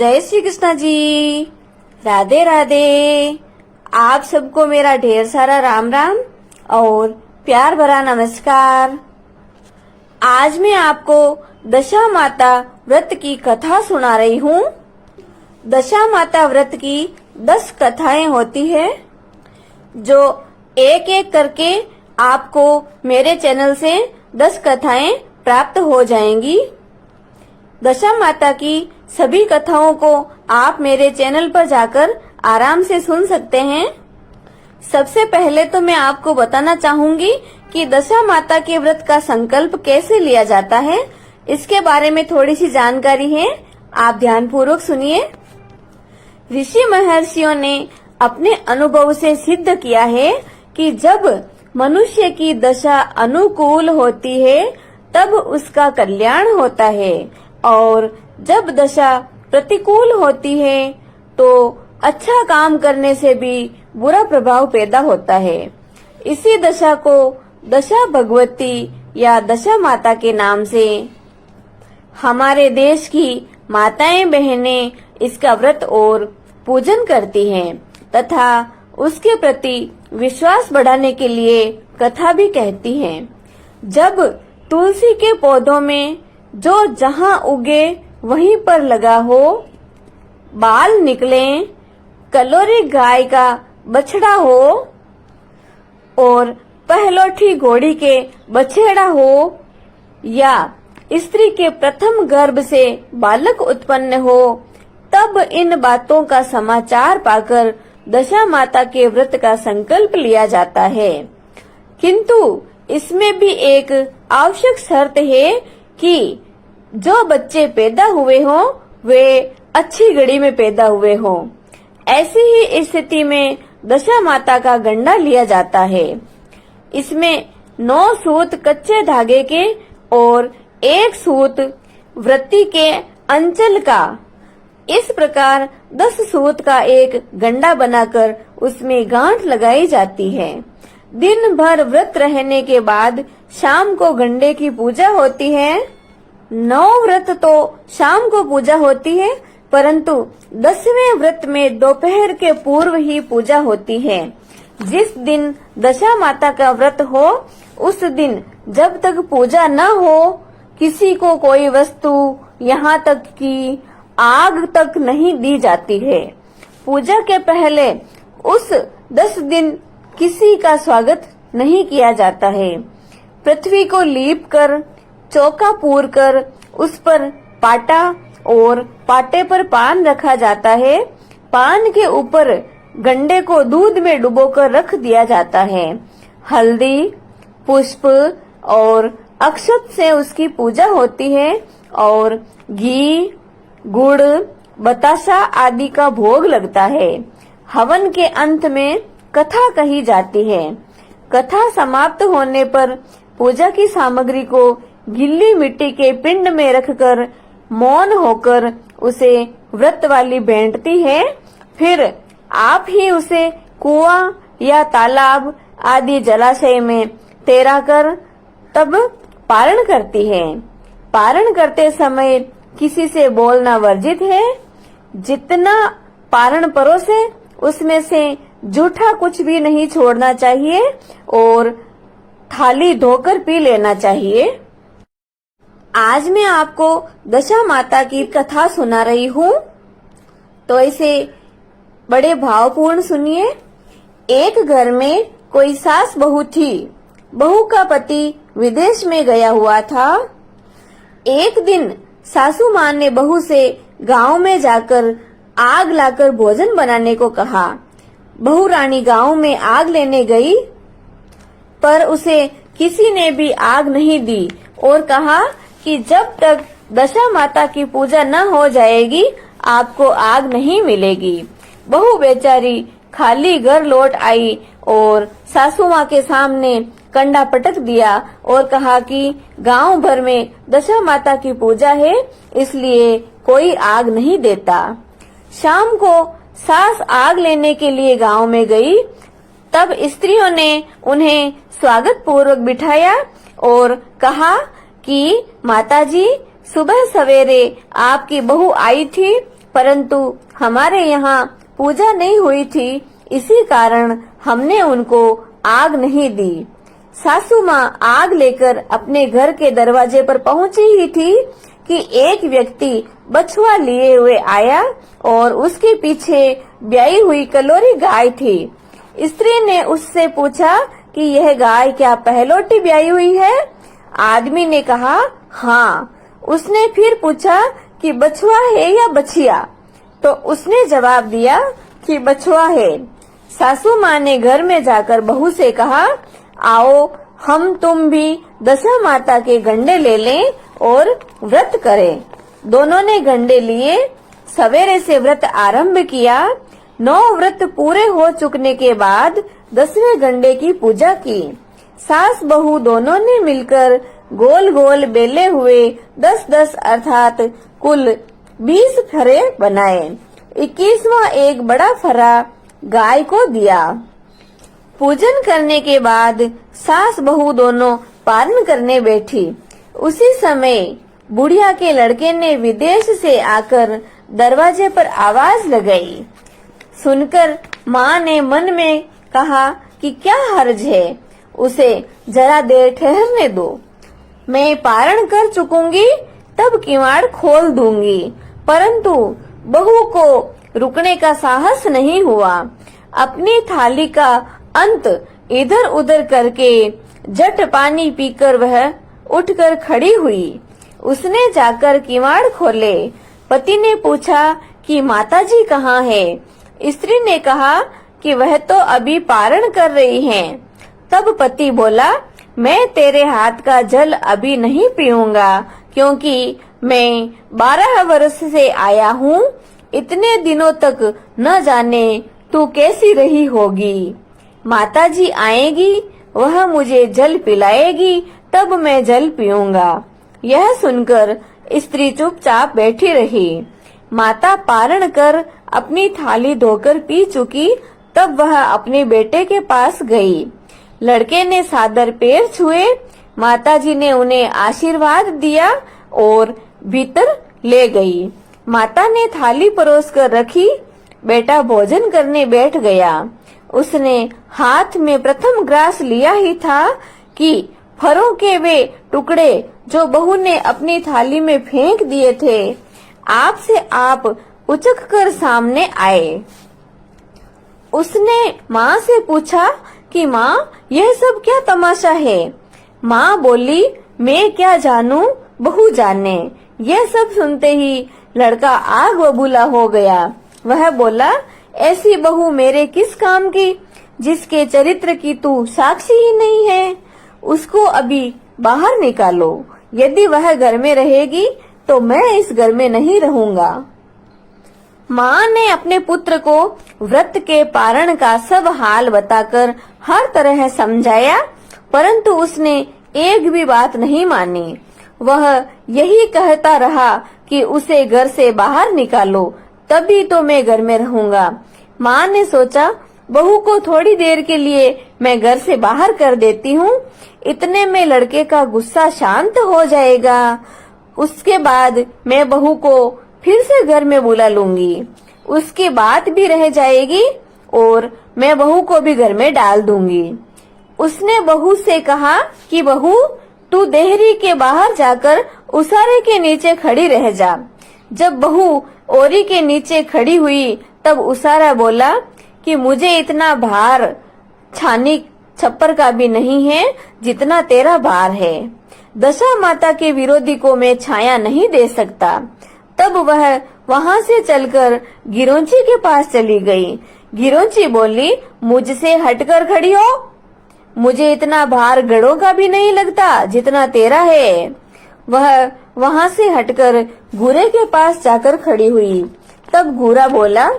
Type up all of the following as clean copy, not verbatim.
जय श्री कृष्णा जी। राधे राधे। आप सबको मेरा ढेर सारा राम राम और प्यार भरा नमस्कार। आज मैं आपको दशा माता व्रत की कथा सुना रही हूँ। दशा माता व्रत की 10 कथाएं होती है जो एक एक करके आपको मेरे चैनल से 10 कथाएं प्राप्त हो जाएंगी। दशा माता की सभी कथाओं को आप मेरे चैनल पर जाकर आराम से सुन सकते हैं। सबसे पहले तो मैं आपको बताना चाहूंगी कि दशा माता के व्रत का संकल्प कैसे लिया जाता है। इसके बारे में थोड़ी सी जानकारी है, आप ध्यानपूर्वक सुनिए। ऋषि महर्षियों ने अपने अनुभव से सिद्ध किया है कि जब मनुष्य की दशा अनुकूल होती है तब उसका कल्याण होता है और जब दशा प्रतिकूल होती है तो अच्छा काम करने से भी बुरा प्रभाव पैदा होता है। इसी दशा को दशा भगवती या दशा माता के नाम से हमारे देश की माताएं बहनें इसका व्रत और पूजन करती हैं तथा उसके प्रति विश्वास बढ़ाने के लिए कथा भी कहती हैं। जब तुलसी के पौधों में जो जहां उगे वहीं पर लगा हो, बाल निकले, कलोरी गाय का बछड़ा हो और पहलोठी घोड़ी के बछेड़ा हो या स्त्री के प्रथम गर्भ से बालक उत्पन्न हो, तब इन बातों का समाचार पाकर दशा माता के व्रत का संकल्प लिया जाता है। किंतु इसमें भी एक आवश्यक शर्त है कि जो बच्चे पैदा हुए हों वे अच्छी घड़ी में पैदा हुए हों। ऐसी ही स्थिति में दशा माता का गंडा लिया जाता है। इसमें 9 सूत कच्चे धागे के और 1 सूत वृत्ति के अंचल का, इस प्रकार 10 सूत का एक गंडा बनाकर उसमें गांठ लगाई जाती है। दिन भर व्रत रहने के बाद शाम को गंडे की पूजा होती है। 9 व्रत तो शाम को पूजा होती है, परंतु 10वें व्रत में दोपहर के पूर्व ही पूजा होती है। जिस दिन दशा माता का व्रत हो उस दिन जब तक पूजा न हो किसी को कोई वस्तु, यहाँ तक कि आग तक नहीं दी जाती है। पूजा के पहले उस 10 दिन किसी का स्वागत नहीं किया जाता है। पृथ्वी को लीप कर, चौका पूर कर उस पर पाटा और पाटे पर पान रखा जाता है। पान के ऊपर गंडे को दूध में डुबोकर रख दिया जाता है। हल्दी, पुष्प और अक्षत से उसकी पूजा होती है और घी, गुड़, बतासा आदि का भोग लगता है। हवन के अंत में कथा कही जाती है। कथा समाप्त होने पर पूजा की सामग्री को गीली मिट्टी के पिंड में रखकर मौन होकर उसे व्रत वाली बांटती है। फिर आप ही उसे कुआं या तालाब आदि जलाशय में तैरा कर तब पारण करती है। पारण करते समय किसी से बोलना वर्जित है। जितना पारण परोसे उसमें से जूठा कुछ भी नहीं छोड़ना चाहिए और थाली धोकर पी लेना चाहिए। आज मैं आपको दशा माता की कथा सुना रही हूँ, तो इसे बड़े भावपूर्ण सुनिए। एक घर में कोई सास बहू थी। बहू का पति विदेश में गया हुआ था। एक दिन सासू माँ ने बहू से गांव में जाकर आग लाकर भोजन बनाने को कहा। बहू रानी गांव में आग लेने गई, पर उसे किसी ने भी आग नहीं दी और कहा कि जब तक दशा माता की पूजा न हो जाएगी आपको आग नहीं मिलेगी। बहू बेचारी खाली घर लौट आई और सासू माँ के सामने कंडा पटक दिया और कहा कि गांव भर में दशा माता की पूजा है, इसलिए कोई आग नहीं देता। शाम को सास आग लेने के लिए गांव में गई। तब स्त्रियों ने उन्हें स्वागत पूर्वक बिठाया और कहा कि माताजी, सुबह सवेरे आपकी बहू आई थी परंतु हमारे यहाँ पूजा नहीं हुई थी, इसी कारण हमने उनको आग नहीं दी। सासू माँ आग लेकर अपने घर के दरवाजे पर पहुंची ही थी कि एक व्यक्ति बछुआ लिए हुए आया और उसके पीछे ब्याई हुई कलोरी गाय थी। स्त्री ने उससे पूछा कि यह गाय क्या पहलोटी ब्याई हुई है? आदमी ने कहा हाँ। उसने फिर पूछा कि बछुआ है या बछिया? तो उसने जवाब दिया कि बछुआ है। सासू माँ ने घर में जाकर बहू से कहा, आओ हम तुम भी दशा माता के गंडे ले लें और व्रत करें। दोनों ने गंडे लिए, सवेरे से व्रत आरंभ किया। 9 व्रत पूरे हो चुकने के बाद 10वें गंडे की पूजा की। सास बहू दोनों ने मिलकर गोल गोल बेले हुए 10-10 अर्थात कुल 20 फरे बनाए। 21वां एक बड़ा फरा गाय को दिया। पूजन करने के बाद सास बहू दोनों पारण करने बैठी। उसी समय बुढ़िया के लड़के ने विदेश से आकर दरवाजे पर आवाज लगाई। सुनकर माँ ने मन में कहा कि क्या हर्ज है, उसे जरा देर ठहरने दो, मैं पारण कर चुकूंगी तब किवाड़ खोल दूंगी। परंतु बहू को रुकने का साहस नहीं हुआ। अपनी थाली का अंत इधर उधर करके झट पानी पीकर वह उठकर खड़ी हुई। उसने जाकर किवाड़ खोले। पति ने पूछा कि माताजी कहाँ है? स्त्री ने कहा कि वह तो अभी पारण कर रही हैं। तब पति बोला, मैं तेरे हाथ का जल अभी नहीं पीऊंगा, क्योंकि मैं 12 वर्ष से आया हूँ। इतने दिनों तक न जाने तू कैसी रही होगी। माताजी आएगी, वह मुझे जल पिलाएगी, तब मैं जल पीऊंगा। यह सुनकर स्त्री चुपचाप बैठी रही। माता पारण कर अपनी थाली धोकर पी चुकी, तब वह अपने बेटे के पास गई। लड़के ने सादर पैर छुए। माताजी ने उन्हें आशीर्वाद दिया और भीतर ले गई। माता ने थाली परोस कर रखी। बेटा भोजन करने बैठ गया। उसने हाथ में प्रथम ग्रास लिया ही था कि फरों के वे टुकड़े जो बहू ने अपनी थाली में फेंक दिए थे, आप से आप उचक कर सामने आए। उसने माँ से पूछा कि माँ, यह सब क्या तमाशा है? माँ बोली, मैं क्या जानूं, बहू जाने। यह सब सुनते ही लड़का आग बबूला हो गया। वह बोला, ऐसी बहू मेरे किस काम की, जिसके चरित्र की तू साक्षी ही नहीं है? उसको अभी बाहर निकालो। यदि वह घर में रहेगी तो मैं इस घर में नहीं रहूंगा। माँ ने अपने पुत्र को व्रत के पारण का सब हाल बताकर हर तरह समझाया, परंतु उसने एक भी बात नहीं मानी। वह यही कहता रहा कि उसे घर से बाहर निकालो, तभी तो मैं घर में रहूंगा। माँ ने सोचा, बहू को थोड़ी देर के लिए मैं घर से बाहर कर देती हूँ, इतने में लड़के का गुस्सा शांत हो जाएगा। उसके बाद मैं बहू को फिर से घर में बुला लूंगी। उसकी बात भी रह जाएगी और मैं बहू को भी घर में डाल दूंगी। उसने बहू से कहा कि बहू, तू देहरी के बाहर जाकर उसारे के नीचे खड़ी रह जा। जब बहू ओरी के नीचे खड़ी हुई, तब उसारा बोला कि मुझे इतना भार छानी छप्पर का भी नहीं है जितना तेरा भार है। दशा माता के विरोधी को मैं छाया नहीं दे सकता। तब वह वहां से चलकर गिरोंची के पास चली गई। गिरोंची बोली, मुझसे हटकर खड़ी हो, मुझे इतना भार गड़ों का भी नहीं लगता जितना तेरा है। वह वहां से हटकर गुरे के पास जाकर खड़ी हुई। तब गुरा बोला,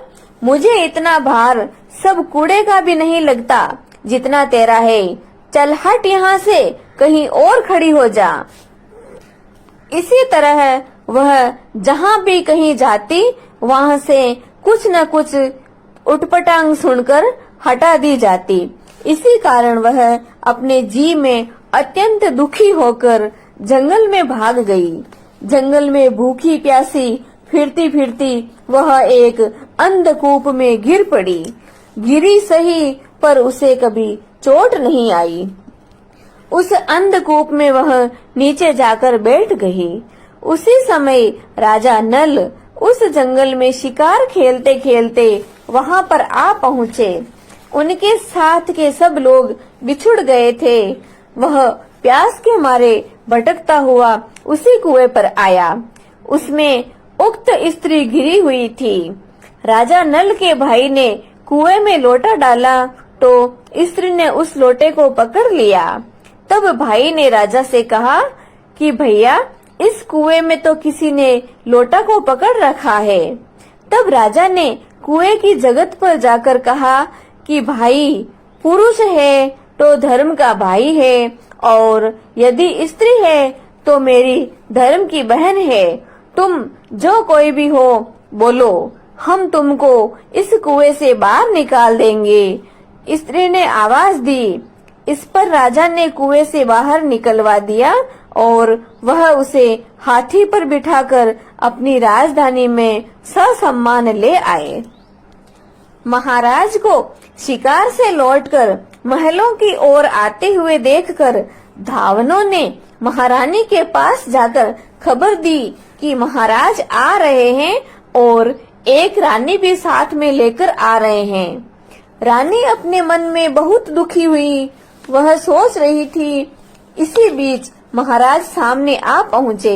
मुझे इतना भार सब कूड़े का भी नहीं लगता जितना तेरा है। चल हट यहाँ से, कहीं और खड़ी हो जा। इसी तरह वह जहाँ भी कहीं जाती, वहाँ से कुछ न कुछ उटपटांग सुनकर हटा दी जाती। इसी कारण वह अपने जी में अत्यंत दुखी होकर जंगल में भाग गई। जंगल में भूखी प्यासी फिरती फिरती वह एक अंधकूप में गिर पड़ी। गिरी सही पर उसे कभी चोट नहीं आई। उस अंधकूप में वह नीचे जाकर बैठ गई। उसी समय राजा नल उस जंगल में शिकार खेलते खेलते वहां पर आ पहुंचे। उनके साथ के सब लोग बिछुड़ गए थे। वह प्यास के मारे भटकता हुआ उसी कुएं पर आया। उसमें उक्त स्त्री गिरी हुई थी। राजा नल के भाई ने कुएं में लोटा डाला तो स्त्री ने उस लोटे को पकड़ लिया। तब भाई ने राजा से कहा कि भैया, इस कुएं में तो किसी ने लोटा को पकड़ रखा है। तब राजा ने कुएं की जगत पर जाकर कहा कि भाई, पुरुष है तो धर्म का भाई है, और यदि स्त्री है तो मेरी धर्म की बहन है। तुम जो कोई भी हो बोलो, हम तुमको इस कुएं से बाहर निकाल देंगे। स्त्री ने आवाज दी। इस पर राजा ने कुएं से बाहर निकलवा दिया और वह उसे हाथी पर बिठाकर अपनी राजधानी में ससम्मान ले आए। महाराज को शिकार से लौटकर महलों की ओर आते हुए देखकर धावनों ने महारानी के पास जाकर खबर दी कि महाराज आ रहे हैं और एक रानी भी साथ में लेकर आ रहे हैं। रानी अपने मन में बहुत दुखी हुई। वह सोच रही थी। इसी बीच महाराज सामने आ पहुँचे।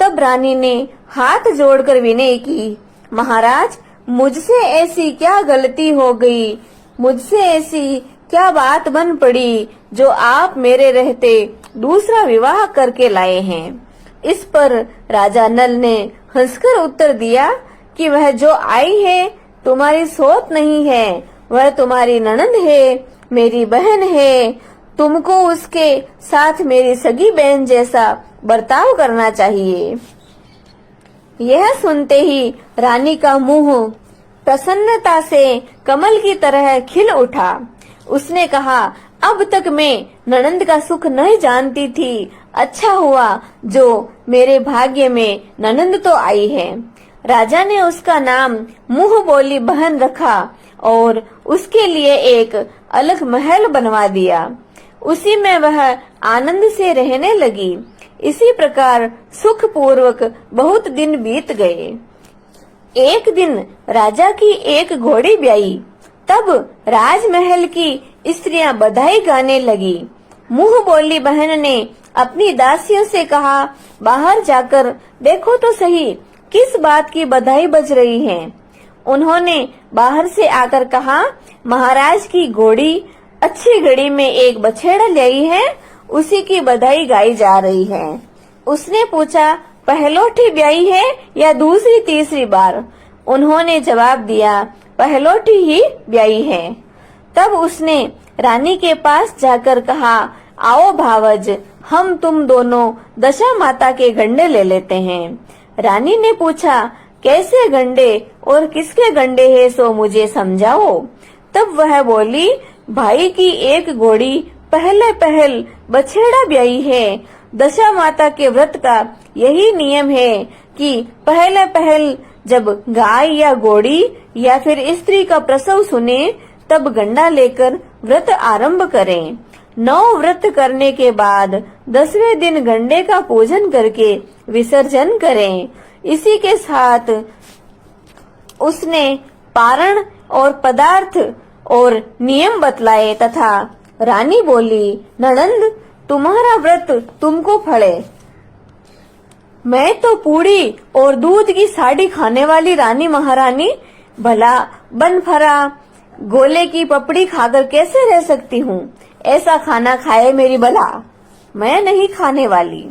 तब रानी ने हाथ जोड़कर विनय की, महाराज, मुझसे ऐसी क्या गलती हो गई, मुझसे ऐसी क्या बात बन पड़ी जो आप मेरे रहते दूसरा विवाह करके लाए हैं। इस पर राजा नल ने हंसकर उत्तर दिया कि वह जो आई है तुम्हारी सोत नहीं है, वह तुम्हारी ननंद है, मेरी बहन है। तुमको उसके साथ मेरी सगी बहन जैसा बर्ताव करना चाहिए। यह सुनते ही रानी का मुंह प्रसन्नता से कमल की तरह खिल उठा। उसने कहा, अब तक मैं ननंद का सुख नहीं जानती थी। अच्छा हुआ जो मेरे भाग्य में ननंद तो आई है। राजा ने उसका नाम मुंह बोली बहन रखा और उसके लिए एक अलग महल बनवा दिया। उसी में वह आनंद से रहने लगी। इसी प्रकार सुख पूर्वक बहुत दिन बीत गए। एक दिन राजा की एक घोड़ी ब्याई। तब राजमहल की स्त्रियां बधाई गाने लगी। मुंह बोली बहन ने अपनी दासियों से कहा, बाहर जाकर देखो तो सही किस बात की बधाई बज रही है। उन्होंने बाहर से आकर कहा, महाराज की घोड़ी अच्छी घड़ी में एक बछेड़ा लाई है, उसी की बधाई गाई जा रही है। उसने पूछा, पहलोठी ब्याई है या दूसरी तीसरी बार? उन्होंने जवाब दिया, पहलोठी ही ब्याई है। तब उसने रानी के पास जाकर कहा, आओ भावज, हम तुम दोनों दशा माता के गंडे ले लेते हैं। रानी ने पूछा, कैसे गंडे और किसके गंडे हैं, सो मुझे समझाओ। तब वह बोली, भाई की एक घोड़ी पहले पहल बछेड़ा ब्याई है। दशा माता के व्रत का यही नियम है कि पहले पहल जब गाय या घोड़ी या फिर स्त्री का प्रसव सुने तब गंडा लेकर व्रत आरंभ करें। 9 व्रत करने के बाद 10वें दिन गंडे का पूजन करके विसर्जन करें। इसी के साथ उसने पारण और पदार्थ और नियम बतलाए तथा रानी बोली, ननंद, तुम्हारा व्रत तुमको फले। मैं तो पूड़ी और दूध की साड़ी खाने वाली रानी महारानी भला बन फरा गोले की पपड़ी खाकर कैसे रह सकती हूँ? ऐसा खाना खाए मेरी भला, मैं नहीं खाने वाली।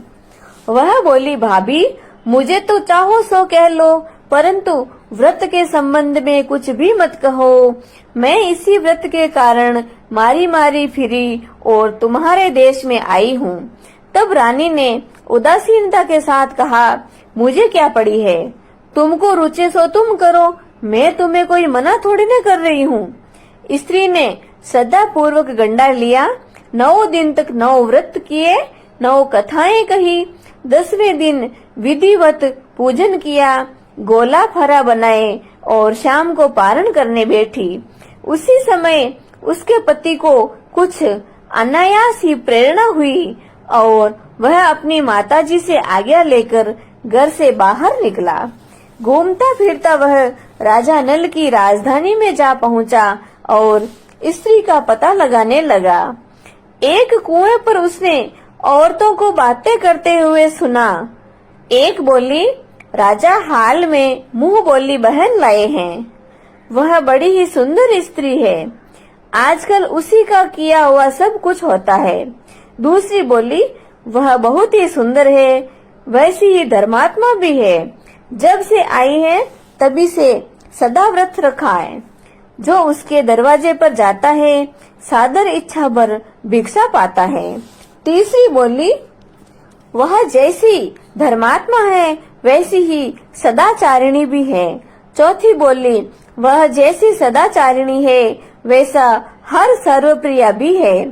वह बोली, भाभी, मुझे तो चाहो सो कह लो, परंतु व्रत के संबंध में कुछ भी मत कहो। मैं इसी व्रत के कारण मारी मारी फिरी और तुम्हारे देश में आई हूँ। तब रानी ने उदासीनता के साथ कहा, मुझे क्या पड़ी है, तुमको रुचे सो तुम करो, मैं तुम्हें कोई मना थोड़ी न कर रही हूँ। स्त्री ने श्रद्धा पूर्वक गंडा लिया। 9 दिन तक 9 व्रत किए, 9 कथाएं कही। 10वें दिन विधिवत पूजन किया। गोला फरा बनाए और शाम को पारण करने बैठी। उसी समय उसके पति को कुछ अनायास ही प्रेरणा हुई और वह अपनी माताजी से आज्ञा लेकर घर से बाहर निकला। घूमता फिरता वह राजा नल की राजधानी में जा पहुंचा और स्त्री का पता लगाने लगा। एक कुएं पर उसने औरतों को बातें करते हुए सुना। एक बोली, राजा हाल में मुंह बोली बहन लाए हैं। वह बड़ी ही सुंदर स्त्री है। आजकल उसी का किया हुआ सब कुछ होता है। दूसरी बोली, वह बहुत ही सुंदर है, वैसी ही धर्मात्मा भी है। जब से आई है तभी से सदा व्रत रखा है। जो उसके दरवाजे पर जाता है सादर इच्छा भर भिक्षा पाता है। तीसरी बोली, वह जैसी धर्मात्मा है वैसी ही सदाचारिणी भी है। चौथी बोली, वह जैसी सदाचारिणी है वैसा हर सर्वप्रिय भी है।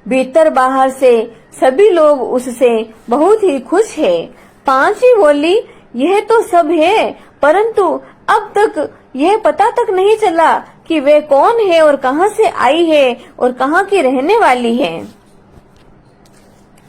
भीतर बाहर से सभी लोग उससे बहुत ही खुश है। पांचवी बोली, यह तो सब है, परंतु अब तक यह पता तक नहीं चला कि वे कौन है और कहां से आई है और कहां की रहने वाली है।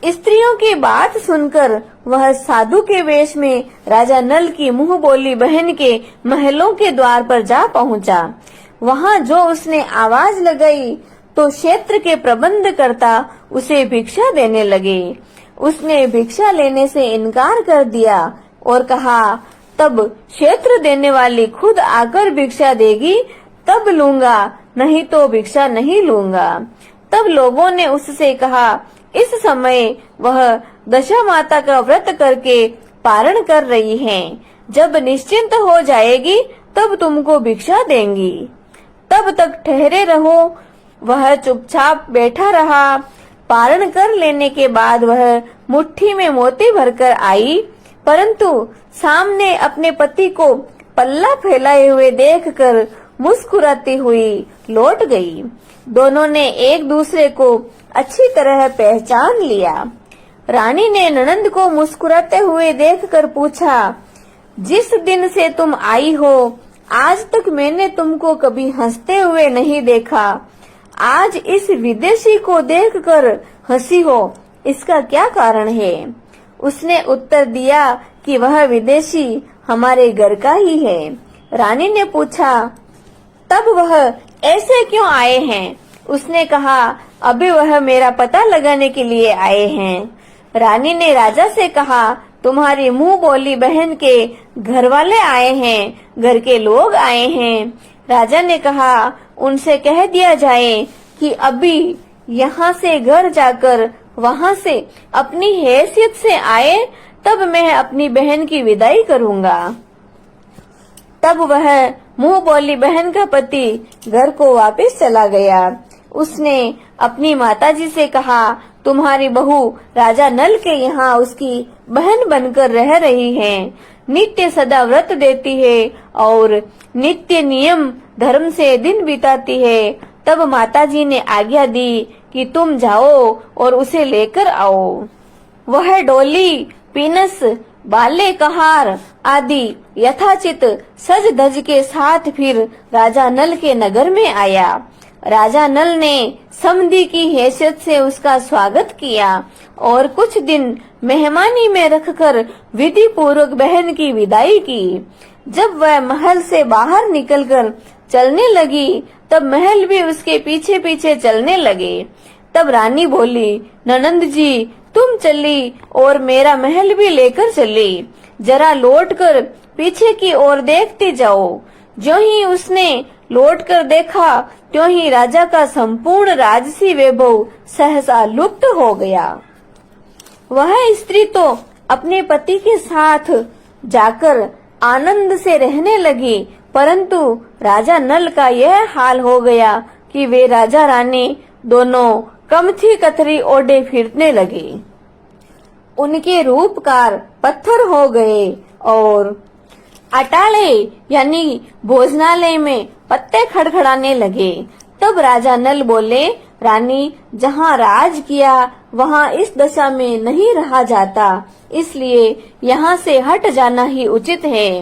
स्त्रियों की बात सुनकर वह साधु के वेश में राजा नल की मुंह बोली बहन के महलों के द्वार पर जा पहुंचा। वहां जो उसने आवाज लगाई तो क्षेत्र के प्रबंध करता उसे भिक्षा देने लगे। उसने भिक्षा लेने से इनकार कर दिया और कहा, तब क्षेत्र देने वाली खुद आकर भिक्षा देगी तब लूंगा, नहीं तो भिक्षा नहीं लूंगा। तब लोगों ने उससे कहा, इस समय वह दशा माता का व्रत करके पारण कर रही हैं। जब निश्चिंत हो जाएगी तब तुमको भिक्षा देंगी, तब तक ठहरे रहो। वह चुपचाप बैठा रहा। पारण कर लेने के बाद वह मुट्ठी में मोती भरकर आई, परंतु सामने अपने पति को पल्ला फैलाए हुए देखकर मुस्कुराती हुई लौट गई। दोनों ने एक दूसरे को अच्छी तरह पहचान लिया। रानी ने ननंद को मुस्कुराते हुए देखकर पूछा, जिस दिन से तुम आई हो आज तक मैंने तुमको कभी हंसते हुए नहीं देखा। आज इस विदेशी को देखकर हंसी हो, इसका क्या कारण है? उसने उत्तर दिया कि वह विदेशी हमारे घर का ही है। रानी ने पूछा, तब वह ऐसे क्यों आए हैं? उसने कहा, अभी वह मेरा पता लगाने के लिए आए हैं। रानी ने राजा से कहा, तुम्हारी मुंह बोली बहन के घर वाले आए हैं, घर के लोग आए हैं। राजा ने कहा, उनसे कह दिया जाए कि अभी यहाँ से घर जाकर वहाँ से अपनी हैसियत से आए, तब मैं अपनी बहन की विदाई करूँगा। तब वह मुंह बोली बहन का पति घर को वापस चला गया। उसने अपनी माताजी से कहा, तुम्हारी बहू राजा नल के यहाँ उसकी बहन बनकर रह रही है, नित्य सदा व्रत देती है और नित्य नियम धर्म से दिन बिताती है। तब माताजी ने आज्ञा दी कि तुम जाओ और उसे लेकर आओ। वह डोली, पिनस, बाले कहार आदि यथाचित सज धज के साथ फिर राजा नल के नगर में आया। राजा नल ने समधी की हैसियत से उसका स्वागत किया और कुछ दिन मेहमानी में रखकर विधि पूर्वक बहन की विदाई की। जब वह महल से बाहर निकलकर चलने लगी तब महल भी उसके पीछे पीछे चलने लगे। तब रानी बोली, ननंद जी तुम चली और मेरा महल भी लेकर चली, जरा लौटकर पीछे की ओर देखते जाओ। जो ही उसने लौटकर देखा त्यों ही राजा का संपूर्ण राजसी वैभव सहसा लुप्त हो गया। वह स्त्री तो अपने पति के साथ जाकर आनंद से रहने लगी, परंतु राजा नल का यह हाल हो गया कि वे राजा रानी दोनों कमथी कतरी ओढ़े फिरने लगे। उनके रूपकार पत्थर हो गए और अटाले यानी भोजनालय में पत्ते खड़खड़ाने लगे। तब राजा नल बोले, रानी जहाँ राज किया वहाँ इस दशा में नहीं रहा जाता, इसलिए यहाँ से हट जाना ही उचित है।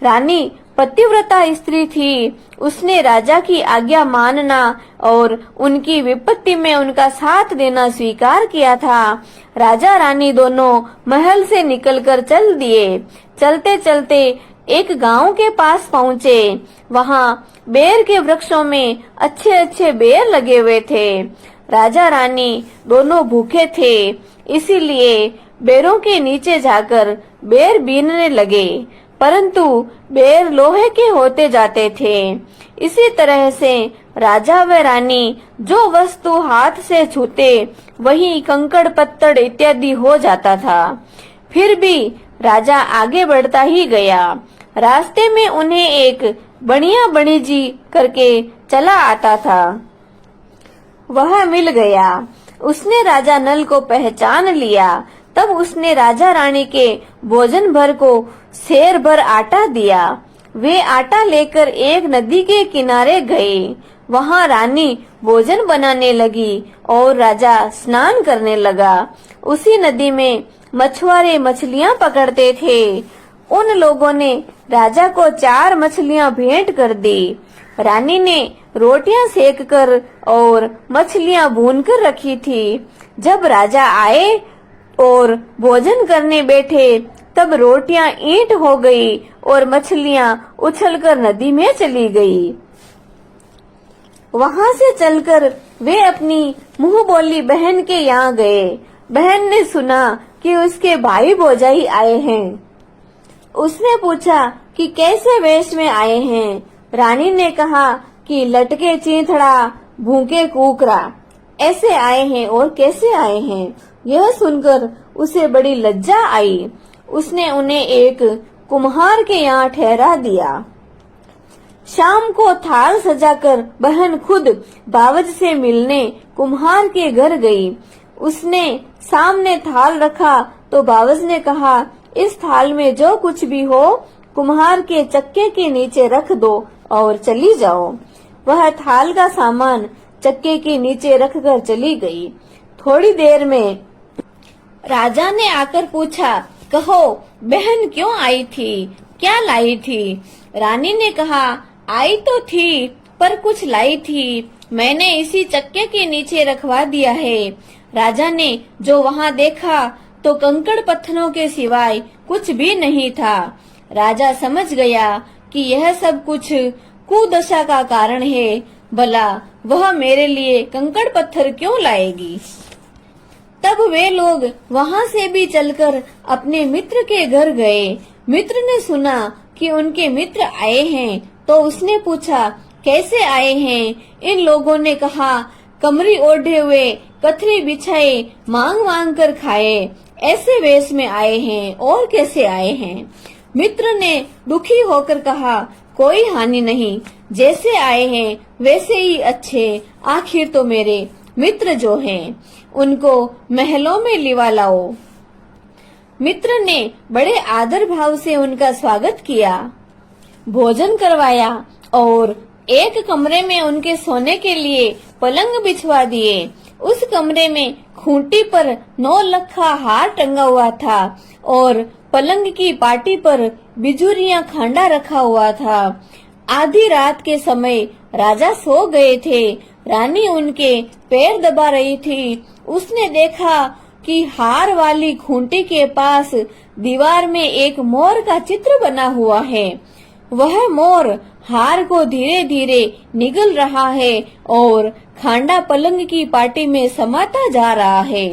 रानी पतिव्रता स्त्री थी। उसने राजा की आज्ञा मानना और उनकी विपत्ति में उनका साथ देना स्वीकार किया था। राजा रानी दोनों महल से निकलकर चल दिए। चलते चलते एक गांव के पास पहुँचे। वहाँ बेर के वृक्षों में अच्छे अच्छे बेर लगे हुए थे। राजा रानी दोनों भूखे थे, इसीलिए बेरों के नीचे जाकर बेर बीनने लगे, परंतु बेर लोहे के होते जाते थे। इसी तरह से राजा व रानी जो वस्तु हाथ से छूते वही कंकड़ पत्थर इत्यादि हो जाता था। फिर भी राजा आगे बढ़ता ही गया। रास्ते में उन्हें एक बनिया बनी जी करके चला आता था, वह मिल गया। उसने राजा नल को पहचान लिया। तब उसने राजा रानी के भोजन भर को सेर भर आटा दिया। वे आटा लेकर एक नदी के किनारे गए। वहां रानी भोजन बनाने लगी और राजा स्नान करने लगा। उसी नदी में मछुआरे मछलियां पकड़ते थे। उन लोगों ने राजा को 4 मछलियां भेंट कर दी। रानी ने रोटियां सेक कर और मछलियां भून कर रखी थी। जब राजा आए और भोजन करने बैठे तब रोटियां ईंट हो गई और मछलियां उछलकर नदी में चली गई। वहां से चलकर वे अपनी मुंह बोली बहन के यहाँ गए। बहन ने सुना कि उसके भाई भौजाई आए हैं। उसने पूछा कि कैसे वेश में आए हैं। रानी ने कहा कि लटके चींथड़ा भूखे कुकरा ऐसे आए हैं और कैसे आए हैं। यह सुनकर उसे बड़ी लज्जा आई। उसने उन्हें एक कुम्हार के यहाँ ठहरा दिया। शाम को थाल सजाकर बहन खुद बावज से मिलने कुम्हार के घर गई। उसने सामने थाल रखा तो बावज ने कहा, इस थाल में जो कुछ भी हो कुम्हार के चक्के के नीचे रख दो और चली जाओ। वह थाल का सामान चक्के के नीचे रखकर चली गई। थोड़ी देर में राजा ने आकर पूछा, कहो बहन क्यों आई थी, क्या लाई थी? रानी ने कहा, आई तो थी पर कुछ लाई थी, मैंने इसी चक्के के नीचे रखवा दिया है। राजा ने जो वहाँ देखा तो कंकड़ पत्थरों के सिवाय कुछ भी नहीं था। राजा समझ गया कि यह सब कुछ कुदशा का कारण है। भला वह मेरे लिए कंकड़ पत्थर क्यों लाएगी? तब वे लोग वहाँ से भी चलकर अपने मित्र के घर गए। मित्र ने सुना कि उनके मित्र आए हैं तो उसने पूछा, कैसे आए हैं? इन लोगों ने कहा, कमरी ओढ़े हुए पथरी बिछाए मांग मांग कर खाए ऐसे वेश में आए हैं और कैसे आए हैं? मित्र ने दुखी होकर कहा, कोई हानि नहीं, जैसे आए हैं वैसे ही अच्छे। आखिर तो मेरे मित्र जो हैं उनको महलों में लिवा लाओ। मित्र ने बड़े आदर भाव से उनका स्वागत किया, भोजन करवाया और एक कमरे में उनके सोने के लिए पलंग बिछवा दिए। उस कमरे में खूंटी पर 9 लखा हार टंगा हुआ था और पलंग की पाटी पर बिजुरियां खांडा रखा हुआ था। आधी रात के समय राजा सो गए थे। रानी उनके पैर दबा रही थी। उसने देखा कि हार वाली खूंटी के पास दीवार में एक मोर का चित्र बना हुआ है। वह मोर हार को धीरे धीरे निगल रहा है और खांडा पलंग की पाटी में समाता जा रहा है।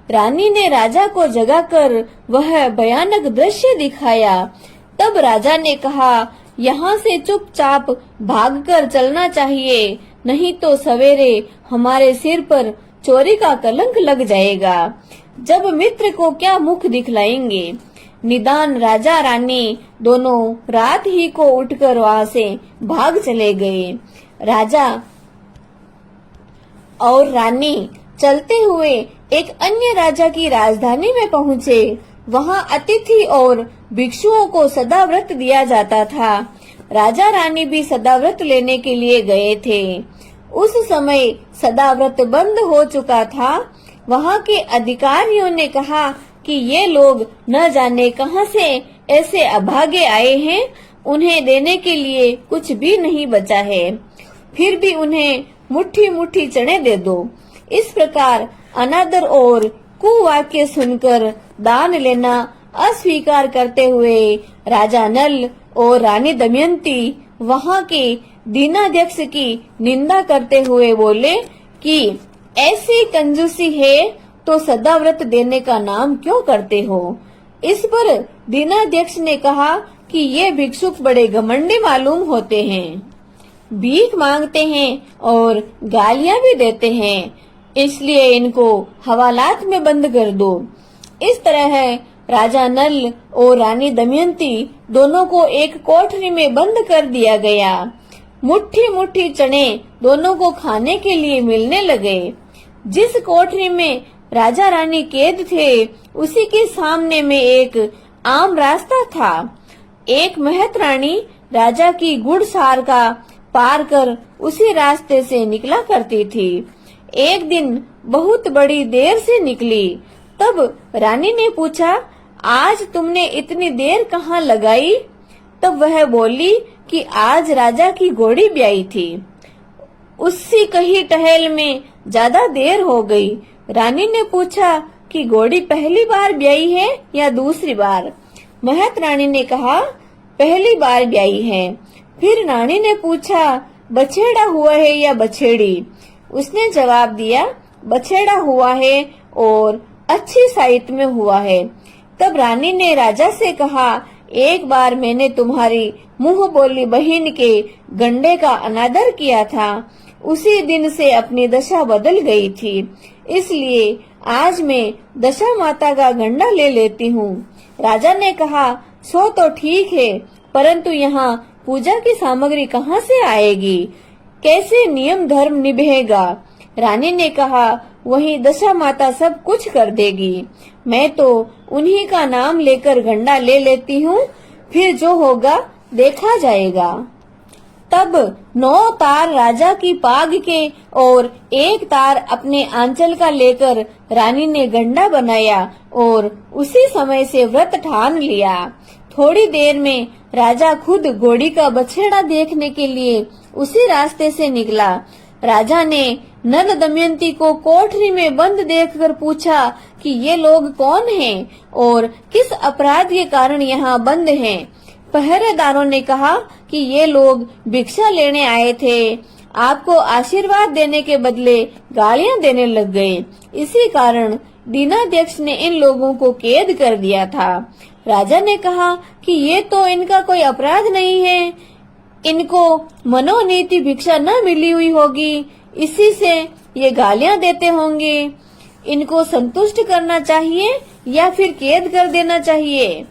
रानी ने राजा को जगाकर वह भयानक दृश्य दिखाया। तब राजा ने कहा, यहाँ से चुपचाप भागकर चलना चाहिए, नहीं तो सवेरे हमारे सिर पर चोरी का कलंक लग जाएगा। जब मित्र को क्या मुख दिखलाएंगे? निदान राजा रानी दोनों रात ही को उठकर वहां से भाग चले गए। राजा और रानी चलते हुए एक अन्य राजा की राजधानी में पहुँचे। वहां अतिथि और भिक्षुओं को सदाव्रत दिया जाता था। राजा रानी भी सदाव्रत लेने के लिए गए थे। उस समय सदाव्रत बंद हो चुका था। वहां के अधिकारियों ने कहा कि ये लोग न जाने कहां से ऐसे अभागे आए हैं, उन्हें देने के लिए कुछ भी नहीं बचा है। फिर भी उन्हें मुट्ठी मुट्ठी चने दे दो। इस प्रकार अनादर और कुवाक्य सुनकर दान लेना अस्वीकार करते हुए राजा नल और रानी दमयंती वहां के दीनाध्यक्ष की निंदा करते हुए बोले कि ऐसी कंजूसी है तो सदाव्रत देने का नाम क्यों करते हो। इस पर दीनाध्यक्ष ने कहा कि ये भिक्षुक बड़े घमंडी मालूम होते हैं, भीख मांगते हैं और गालियां भी देते हैं, इसलिए इनको हवालात में बंद कर दो। इस तरह राजा नल और रानी दमयंती दोनों को एक कोठरी में बंद कर दिया गया। मुट्ठी मुट्ठी चने दोनों को खाने के लिए मिलने लगे। जिस कोठरी में राजा रानी कैद थे उसी के सामने में एक आम रास्ता था। एक महत रानी राजा की गुड़सार का पार कर उसी रास्ते से निकला करती थी। एक दिन बहुत बड़ी देर से निकली। तब रानी ने पूछा, आज तुमने इतनी देर कहाँ लगाई? तब वह बोली कि आज राजा की घोड़ी ब्याई थी, उससी कही टहल में ज्यादा देर हो गई। रानी ने पूछा कि घोड़ी पहली बार ब्याई है या दूसरी बार? महत रानी ने कहा, पहली बार ब्याई है। फिर रानी ने पूछा, बछेड़ा हुआ है या बछेड़ी? उसने जवाब दिया, बछेड़ा हुआ है और अच्छी साइत में हुआ है। तब रानी ने राजा से कहा, एक बार मैंने तुम्हारी मुंह बोली बहन के गंडे का अनादर किया था, उसी दिन से अपनी दशा बदल गई थी, इसलिए आज मैं दशा माता का गंडा ले लेती हूँ। राजा ने कहा, सो तो ठीक है, परंतु यहाँ पूजा की सामग्री कहाँ से आएगी? कैसे नियम धर्म निभेगा? रानी ने कहा, वही दशा माता सब कुछ कर देगी। मैं तो उन्हीं का नाम लेकर गंडा ले लेती हूँ, फिर जो होगा देखा जाएगा। तब 9 तार राजा की पाग के और 1 तार अपने आंचल का लेकर रानी ने गंडा बनाया और उसी समय से व्रत ठान लिया। थोड़ी देर में राजा खुद घोड़ी का बछड़ा देखने के लिए उसी रास्ते से निकला। राजा ने नल दमयंती को कोठरी में बंद देखकर पूछा कि ये लोग कौन हैं और किस अपराध के कारण यहाँ बंद हैं। पहरेदारों ने कहा कि ये लोग भिक्षा लेने आए थे, आपको आशीर्वाद देने के बदले गालियां देने लग गए, इसी कारण दीनाध्यक्ष ने इन लोगों को कैद कर दिया था। राजा ने कहा कि ये तो इनका कोई अपराध नहीं है, इनको मनोनीति भिक्षा न मिली हुई होगी, इसी से ये गालियां देते होंगे। इनको संतुष्ट करना चाहिए या फिर कैद कर देना चाहिए?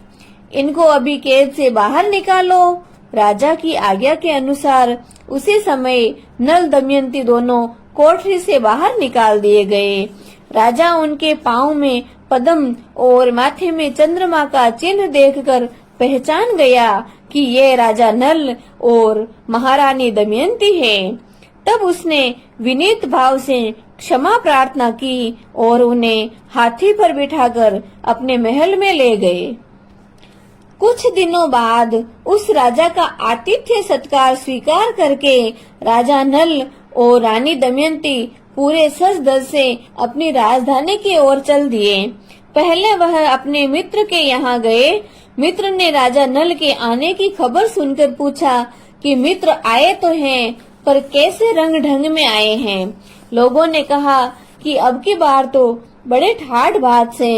इनको अभी कैद से बाहर निकालो। राजा की आज्ञा के अनुसार उसी समय नल दमयंती दोनों कोठरी से बाहर निकाल दिए गए। राजा उनके पांव में पद्म और माथे में चंद्रमा का चिन्ह देखकर पहचान गया कि ये राजा नल और महारानी दमयंती है। तब उसने विनीत भाव से क्षमा प्रार्थना की और उन्हें हाथी पर बिठाकर अपने महल में ले गए। कुछ दिनों बाद उस राजा का आतिथ्य सत्कार स्वीकार करके राजा नल और रानी दमयंती पूरे सज धज से अपनी राजधानी की ओर चल दिए। पहले वह अपने मित्र के यहाँ गए। मित्र ने राजा नल के आने की खबर सुनकर पूछा कि मित्र आए तो हैं, पर कैसे रंग ढंग में आए हैं? लोगों ने कहा कि अब की बार तो बड़े ठाठ बात से,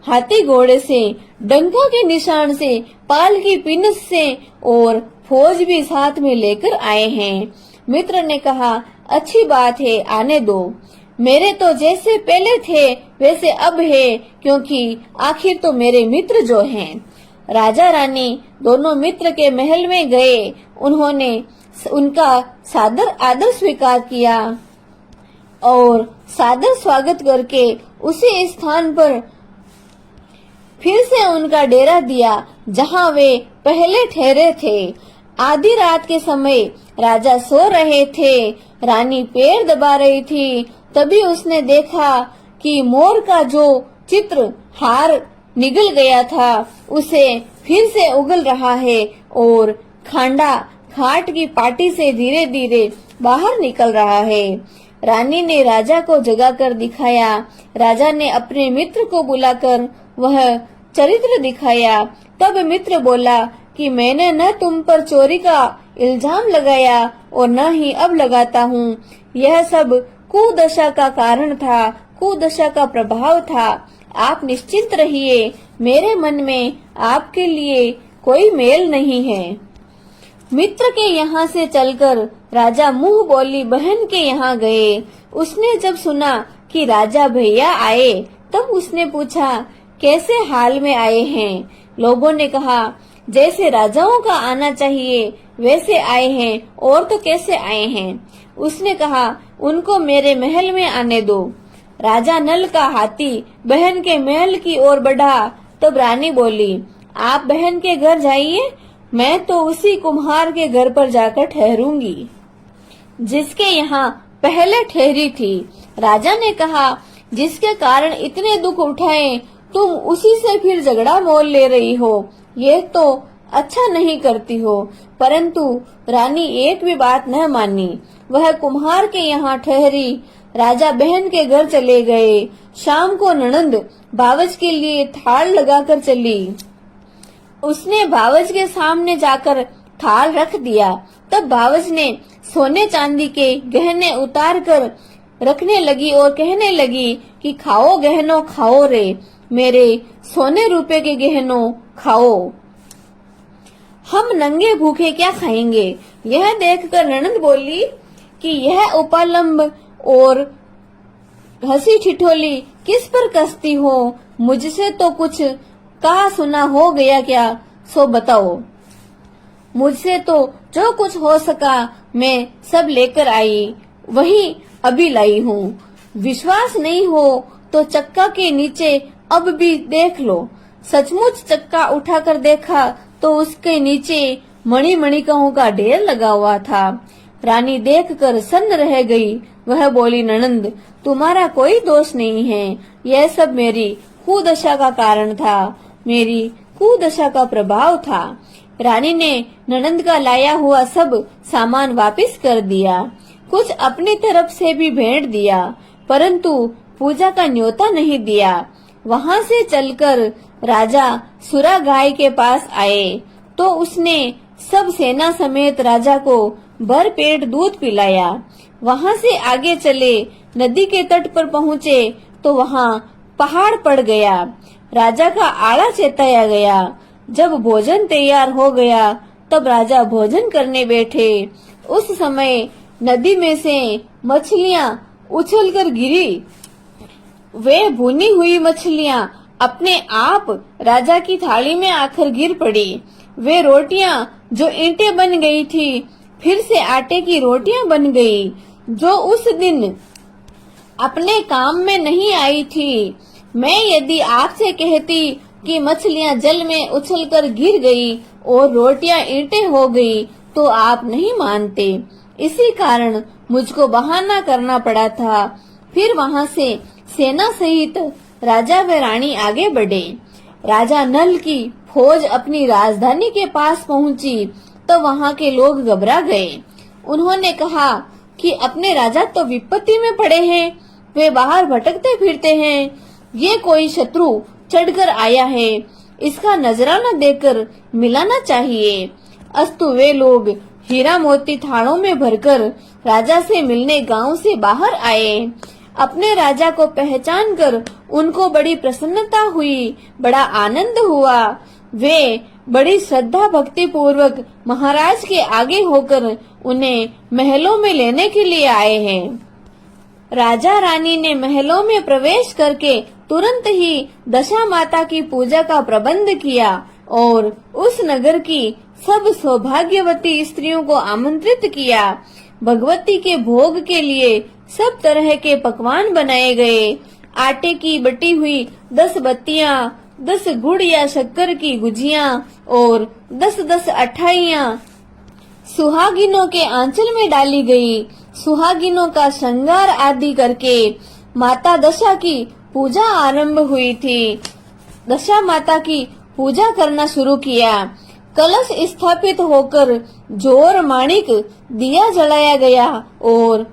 हाथी घोड़े से, डंका के निशान से, पाल की पिनस से और फौज भी साथ में लेकर आए हैं। मित्र ने कहा, अच्छी बात है, आने दो। मेरे तो जैसे पहले थे वैसे अब है, क्योंकि आखिर तो मेरे मित्र जो हैं। राजा रानी दोनों मित्र के महल में गए। उन्होंने उनका सादर आदर स्वीकार किया और सादर स्वागत करके उसी स्थान पर फिर से उनका डेरा दिया जहां वे पहले ठहरे थे। आधी रात के समय राजा सो रहे थे। रानी पैर दबा रही थी। तभी उसने देखा कि मोर का जो चित्र हार निगल गया था उसे फिर से उगल रहा है और खांडा खाट की पाटी से धीरे धीरे बाहर निकल रहा है। रानी ने राजा को जगाकर दिखाया। राजा ने अपने मित्र को बुलाकर वह चरित्र दिखाया। तब मित्र बोला कि मैंने न तुम पर चोरी का इल्जाम लगाया और न ही अब लगाता हूँ। यह सब कुदशा का कारण था, कुदशा का प्रभाव था। आप निश्चिंत रहिए, मेरे मन में आपके लिए कोई मेल नहीं है। मित्र के यहाँ से चलकर राजा मुंह बोली बहन के यहाँ गए। उसने जब सुना कि राजा भैया आए तब उसने पूछा, कैसे हाल में आए हैं? लोगों ने कहा, जैसे राजाओं का आना चाहिए वैसे आए हैं, और तो कैसे आए हैं? उसने कहा, उनको मेरे महल में आने दो। राजा नल का हाथी बहन के महल की ओर बढ़ा। तब रानी बोली, आप बहन के घर जाइए, मैं तो उसी कुम्हार के घर पर जाकर ठहरूंगी जिसके यहाँ पहले ठहरी थी। राजा ने कहा, जिसके कारण इतने दुख उठाए तुम उसी से फिर झगड़ा मोल ले रही हो, ये तो अच्छा नहीं करती हो। परंतु रानी एक भी बात न मानी। वह कुम्हार के यहाँ ठहरी। राजा बहन के घर चले गए। शाम को ननंद बावज के लिए थाल लगाकर चली। उसने बावज के सामने जाकर थाल रख दिया। तब बावज ने सोने चांदी के गहने उतार कर रखने लगी और कहने लगी कि खाओ गहनों खाओ रे, मेरे सोने रुपए के गहनों खाओ, हम नंगे भूखे क्या खाएंगे। यह देखकर ननंद बोली कि यह उपालंब और हंसी ठिठोली किस पर कसती हो? मुझसे तो कुछ कहा सुना हो गया क्या? सो बताओ। मुझसे तो जो कुछ हो सका मैं सब लेकर आई, वही अभी लाई हूँ। विश्वास नहीं हो तो चक्का के नीचे अब भी देख लो। सचमुच चक्का उठाकर देखा तो उसके नीचे मणिमणिकाओं का ढेर लगा हुआ था। रानी देखकर सन्न रह गई। वह बोली, ननंद तुम्हारा कोई दोष नहीं है, यह सब मेरी कुदशा का कारण था, मेरी कुदशा का प्रभाव था। रानी ने ननंद का लाया हुआ सब सामान वापस कर दिया। कुछ अपनी तरफ से भी भेंट दिया, परंतु पूजा का न्योता नहीं दिया। वहां से चलकर राजा सुरा गाय के पास आए तो उसने सब सेना समेत राजा को भर पेट दूध पिलाया। वहां से आगे चले, नदी के तट पर पहुँचे तो वहां पहाड़ पड़ गया। राजा का आड़ा चेताया गया। जब भोजन तैयार हो गया तब राजा भोजन करने बैठे। उस समय नदी में से मछलियां उछलकर गिरी। वे भुनी हुई मछलियां अपने आप राजा की थाली में आकर गिर पड़ी। वे रोटियां जो ईंटें बन गई थी फिर से आटे की रोटियां बन गई, जो उस दिन अपने काम में नहीं आई थी। मैं यदि आपसे कहती कि मछलियां जल में उछलकर गिर गई और रोटियां ईंटें हो गई तो आप नहीं मानते। इसी कारण मुझको बहाना करना पड़ा था। फिर वहां से सेना सहित राजा व रानी आगे बढ़े। राजा नल की फौज अपनी राजधानी के पास पहुंची तो वहां के लोग घबरा गए। उन्होंने कहा कि अपने राजा तो विपत्ति में पड़े हैं, वे बाहर भटकते फिरते हैं। ये कोई शत्रु चढ़कर आया है, इसका नजराना देकर मिलाना चाहिए। अस्तु वे लोग हीरा मोती थालों में भरकर राजा से मिलने गांव से बाहर आए। अपने राजा को पहचान कर उनको बड़ी प्रसन्नता हुई, बड़ा आनंद हुआ। वे बड़ी श्रद्धा भक्ति पूर्वक महाराज के आगे होकर उन्हें महलों में लेने के लिए आए हैं। राजा रानी ने महलों में प्रवेश करके तुरंत ही दशा माता की पूजा का प्रबंध किया और उस नगर की सब सौभाग्यवती स्त्रियों को आमंत्रित किया। भगवती के भोग के लिए सब तरह के पकवान बनाए गए। आटे की बटी हुई 10 बत्तियां, 10 गुड़ या शक्कर की गुजियां और 10-10 अठाइयां सुहागिनों के आंचल में डाली गई। सुहागिनों का श्रृंगार आदि करके माता दशा की पूजा आरंभ हुई थी। दशा माता की पूजा करना शुरू किया। कलश स्थापित होकर जोर माणिक दिया जलाया गया और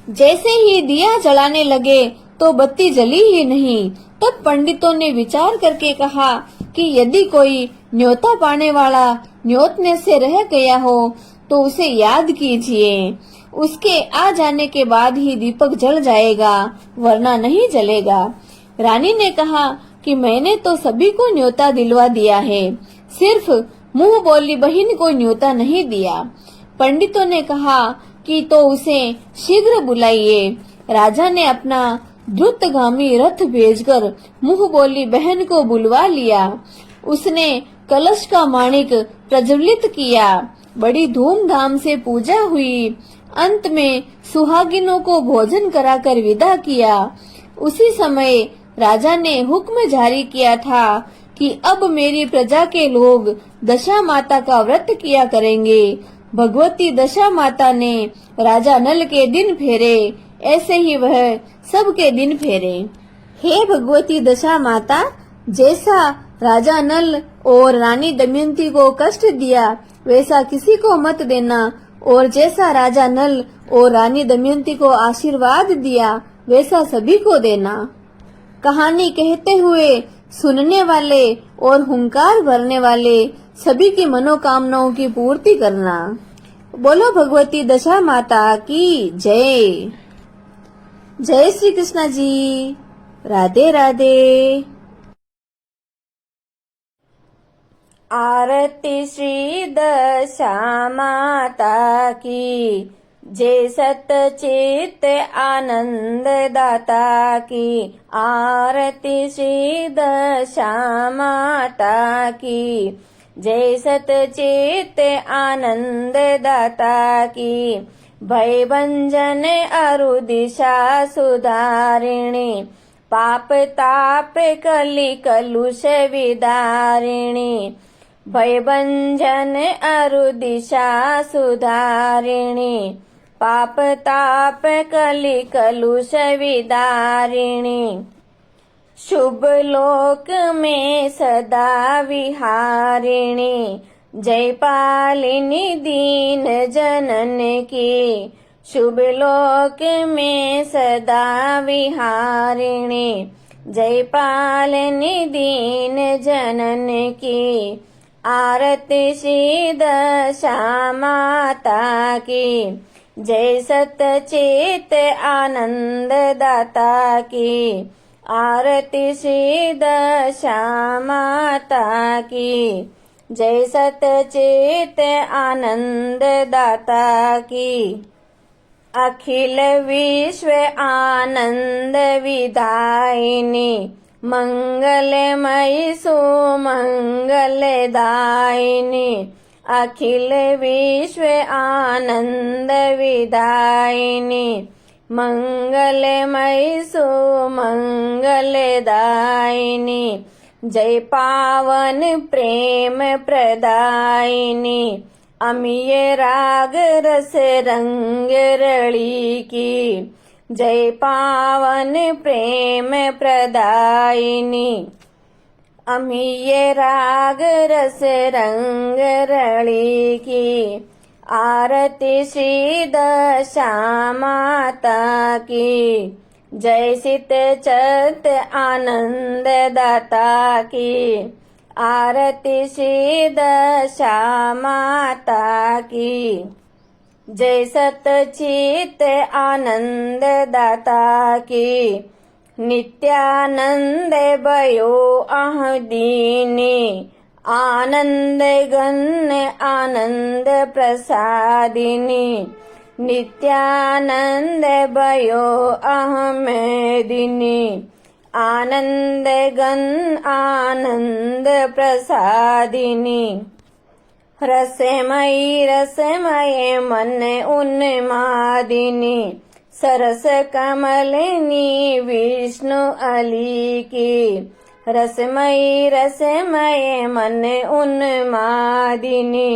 जैसे ही दिया जलाने लगे तो बत्ती जली ही नहीं। तब पंडितों ने विचार करके कहा कि यदि कोई न्योता पाने वाला न्योतने से रह गया हो तो उसे याद कीजिए, उसके आ जाने के बाद ही दीपक जल जाएगा, वरना नहीं जलेगा। रानी ने कहा कि मैंने तो सभी को न्योता दिलवा दिया है, सिर्फ मुंह बोली बहन को न्योता नहीं दिया। पंडितों ने कहा कि तो उसे शीघ्र बुलाइए। राजा ने अपना द्रुतगामी रथ भेजकर मुंह बोली बहन को बुलवा लिया। उसने कलश का माणिक प्रज्वलित किया। बड़ी धूमधाम से पूजा हुई। अंत में सुहागिनों को भोजन कराकर विदा किया। उसी समय राजा ने हुक्म जारी किया था कि अब मेरी प्रजा के लोग दशा माता का व्रत किया करेंगे। भगवती दशा माता ने राजा नल के दिन फेरे, ऐसे ही वह सबके दिन फेरे। हे भगवती दशा माता, जैसा राजा नल और रानी दमयंती को कष्ट दिया वैसा किसी को मत देना, और जैसा राजा नल और रानी दमयंती को आशीर्वाद दिया वैसा सभी को देना। कहानी कहते हुए सुनने वाले और हुंकार भरने वाले सभी की मनोकामनाओं की पूर्ति करना। बोलो भगवती दशा माता की जय। जय श्री कृष्ण जी। राधे राधे। आरती श्री दशा माता की जय, सतचित आनंद दाता की। आरती श्री दशा माता की जय, सतचित आनंद दाता की। भय भंजन अरु दिशा सुधारिणी, पाप ताप कलि कलुष विदारिणी। भय भंजन अरु दिशा सुधारिणी, पाप ताप कलि कलुष विदारिणी। शुभ लोक में सदा विहारिणी, जयपालिनी दीन जनन की। शुभ लोक में सदा विहारिणी, जयपालिनी दीन जनन की। आरती श्री दशा माता की जय, सतचित आनंद दाता की। आरती श्री दशा माता की जय, सतचित आनंद दाता की। अखिल विश्व आनंद विदायिनी, मंगलमयी सुमंगल दायिनी। अखिल विश्व आनंद विदायिनी, मंगलमयी सुमंगल दायिनी। जय पावन प्रेम प्रदायिनी, अमीय राग रस रंग रली की। जय पावन प्रेम प्रदायिनी, अमीय राग रस रंग रली की। आरती श्री दशा माता की जय, सित चत आनंद दाता की। आरती श्री दशा माता की जय, सतचित आनंद दाता की। नित्यानंद भयो अह दीनी, आनंद गण आनंद प्रसादिनी। नित्यानंद भयो अहमदिनी, आनंद गण आनंद प्रसादिनी। रसमयी रसमय मन उन्मादिनी, सरस कमलिनी विष्णु अली की। रसमयी रसमय मन उन्मादिनी,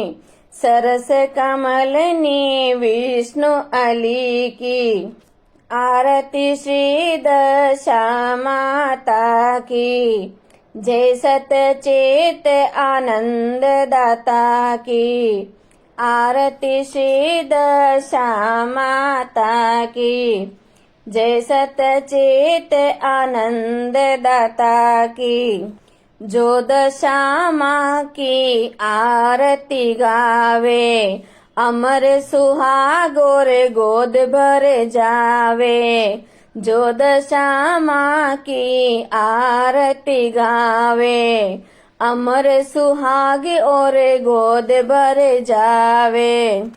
सरस कमलिनी विष्णु अली की। आरती श्री दशा माता की जय सतचेत आनंद दाता की आरती श्री दशा माता की। जय सतचेत आनंद दाता की। जो दशा माँ की आरती गावे अमर सुहागो रे गोद भर जावे। जो दशा माँ की आरती गावे अमर सुहाग और गोद भर जावे।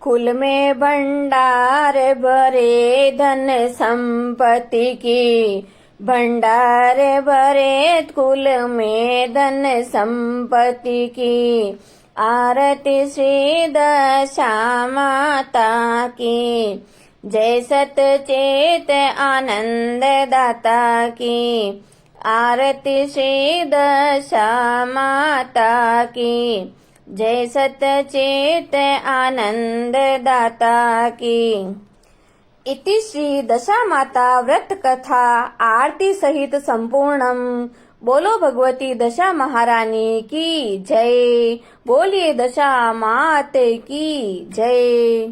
कुल में भंडार भरे धन संपत्ति की। भंडार भरे कुल में धन संपत्ति की। आरती श्री दशा माता की। जय सतचेत आनंद दाता की आरती श्री दशा माता की। जय सतचेत आनंद दाता की। इति श्री दशा माता व्रत कथा आरती सहित संपूर्णम। बोलो भगवती दशा महारानी की जय। बोलिए दशा माते की जय।